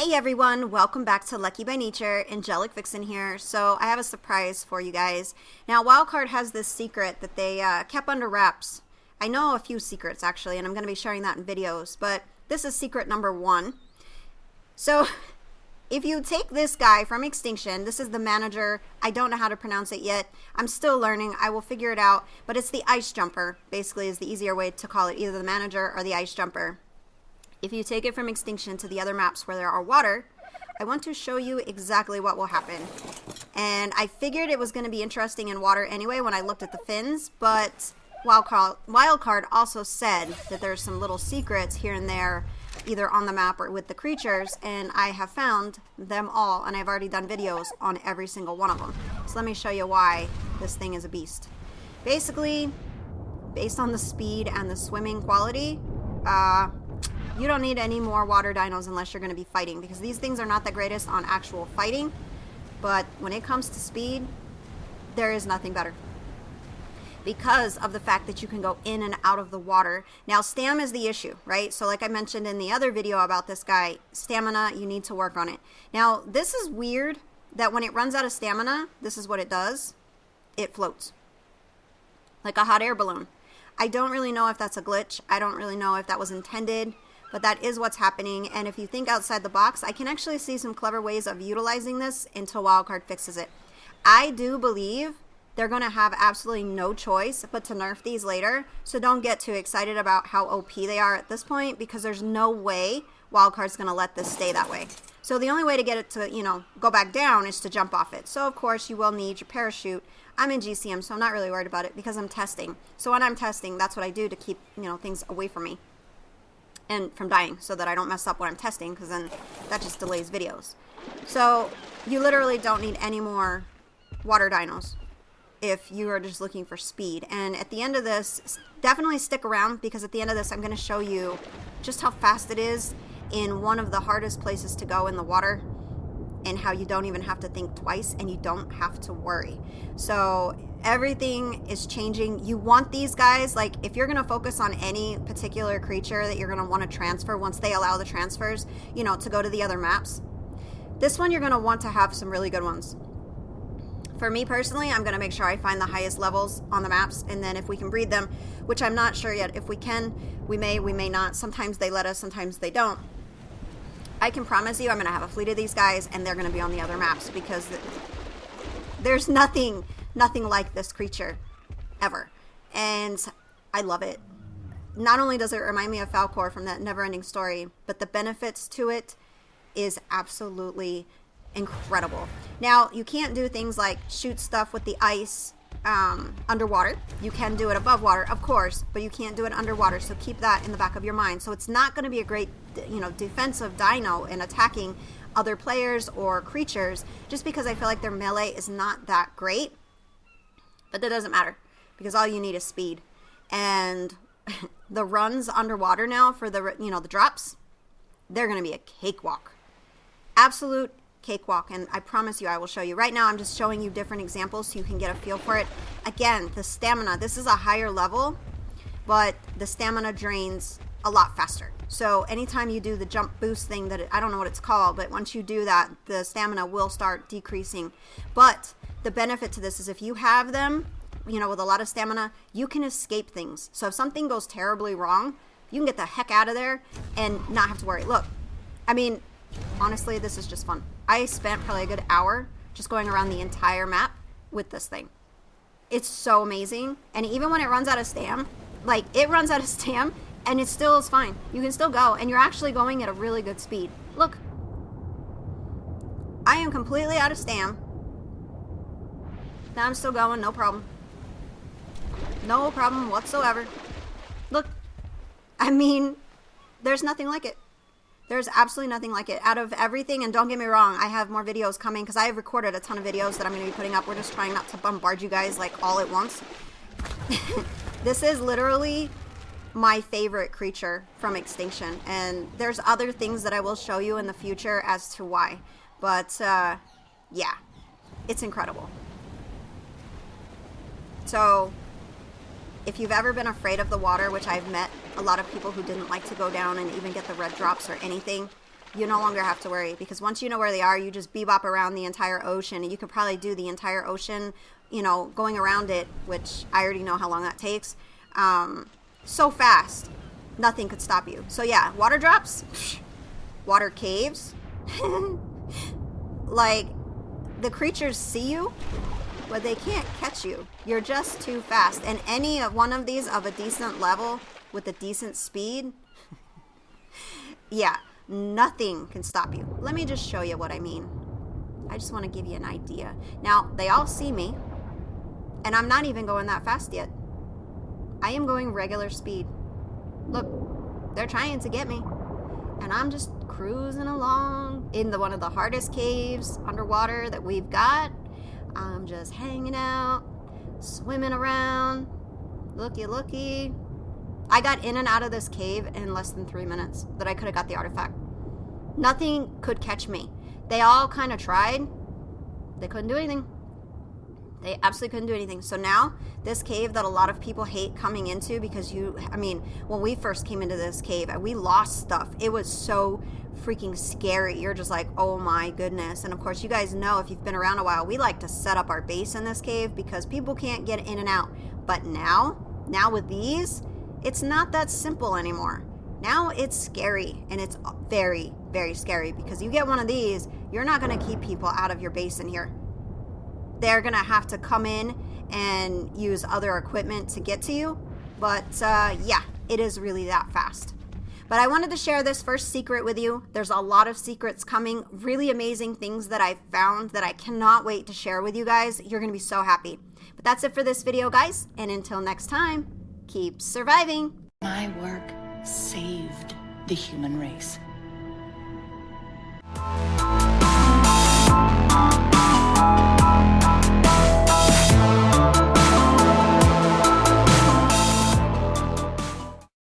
Hey everyone, welcome back to Lucky by Nature. Angelic Vixen here. So I have a surprise for you guys. Now Wildcard has this secret that they kept under wraps. I know a few secrets actually, and I'm going to be sharing that in videos, but this is secret number 1. So if you take this guy from Extinction, this is the Manager. I don't know how to pronounce it yet. I'm still learning. I will figure it out, but it's the Ice Jumper, basically is the easier way to call it, either the Manager or the Ice Jumper. If you take it from Extinction to the other maps where there are water, I want to show you exactly what will happen. And I figured it was going to be interesting in water anyway when I looked at the fins, but Wildcard also said that there's some little secrets here and there, either on the map or with the creatures, and I have found them all, and I've already done videos on every single one of them. So let me show you why this thing is a beast. Basically, based on the speed and the swimming quality, you don't need any more water dinos unless you're going to be fighting, because these things are not the greatest on actual fighting, but when it comes to speed, there is nothing better. Because of the fact that you can go in and out of the water. Now, stam is the issue, right? So like I mentioned in the other video about this guy, stamina, you need to work on it. Now, this is weird that when it runs out of stamina, this is what it does. It floats. Like a hot air balloon. I don't really know if that's a glitch. I don't really know if that was intended. But that is what's happening, and if you think outside the box, I can actually see some clever ways of utilizing this until Wildcard fixes it. I do believe they're going to have absolutely no choice but to nerf these later, so don't get too excited about how OP they are at this point, because there's no way Wildcard's going to let this stay that way. So the only way to get it to, go back down is to jump off it. So of course you will need your parachute. I'm in GCM, so I'm not really worried about it because I'm testing. So when I'm testing, that's what I do to keep, things away from me and from dying, so that I don't mess up when I'm testing, because then that just delays videos. So you literally don't need any more water dinos if you are just looking for speed. And at the end of this, definitely stick around, because at the end of this I'm going to show you just how fast it is in one of the hardest places to go in the water, and how you don't even have to think twice and you don't have to worry. So everything is changing. You want these guys, like if you're going to focus on any particular creature that you're going to want to transfer once they allow the transfers, to go to the other maps, this one you're going to want to have some really good ones. For me personally, I'm going to make sure I find the highest levels on the maps, and then if we can breed them, which I'm not sure yet. If we can, we may not. Sometimes they let us, sometimes they don't. I can promise you I'm going to have a fleet of these guys, and they're going to be on the other maps, because there's nothing like this creature ever. And I love it. Not only does it remind me of Falcor from that Neverending Story, but the benefits to it is absolutely incredible. Now, you can't do things like shoot stuff with the ice underwater. You can do it above water, of course, but you can't do it underwater, so keep that in the back of your mind. So it's not going to be a great defensive dino in attacking other players or creatures, just because I feel like their melee is not that great. But that doesn't matter, because all you need is speed. And the runs underwater now for the the drops, they're going to be a cakewalk. Absolute cakewalk, and I promise you I will show you. Right now I'm just showing you different examples so you can get a feel for it. Again, the stamina, this is a higher level, but the stamina drains a lot faster. So anytime you do the jump boost thing, I don't know what it's called, but once you do that, the stamina will start decreasing. But the benefit to this is if you have them, with a lot of stamina, you can escape things. So if something goes terribly wrong, you can get the heck out of there and not have to worry. Look, honestly, this is just fun. I spent probably a good hour just going around the entire map with this thing. It's so amazing. And even when it runs out of stam, it runs out of stam and it still is fine. You can still go, and you're actually going at a really good speed. Look. I am completely out of stam. Now I'm still going, no problem. No problem whatsoever. Look. There's nothing like it. There's absolutely nothing like it. Out of everything, and don't get me wrong, I have more videos coming, because I have recorded a ton of videos that I'm going to be putting up. We're just trying not to bombard you guys all at once. This is literally my favorite creature from Extinction, and there's other things that I will show you in the future as to why. But, yeah, it's incredible. So, if you've ever been afraid of the water, which I've met a lot of people who didn't like to go down and even get the red drops or anything, you no longer have to worry, because once you know where they are, you just bebop around the entire ocean, and you could probably do the entire ocean, you know, going around it, which I already know how long that takes, so fast. Nothing could stop you. So yeah, water drops, water caves, like, the creatures see you, but they can't catch you. You're just too fast. And any one of these of a decent level with a decent speed, yeah, nothing can stop you. Let me just show you what I mean. I just want to give you an idea. Now, they all see me, and I'm not even going that fast yet. I am going regular speed. Look, they're trying to get me, and I'm just cruising along in one of the hardest caves underwater that we've got. I'm just hanging out, swimming around. Looky, looky. I got in and out of this cave in less than 3 minutes that I could have got the artifact. Nothing could catch me. They all kind of tried. They couldn't do anything. They absolutely couldn't do anything. So now, this cave that a lot of people hate coming into, because I mean, when we first came into this cave, we lost stuff. It was so freaking scary. You're just like, oh my goodness. And of course, you guys know, if you've been around a while, we like to set up our base in this cave because people can't get in and out. But now with these, it's not that simple anymore. Now it's scary, and it's very, very scary, because you get one of these, you're not going to keep people out of your base in here. They're going to have to come in and use other equipment to get to you. But yeah, it is really that fast. But I wanted to share this first secret with you. There's a lot of secrets coming, really amazing things that I've found that I cannot wait to share with you guys. You're going to be so happy. But that's it for this video, guys. And until next time, keep surviving. My work saved the human race.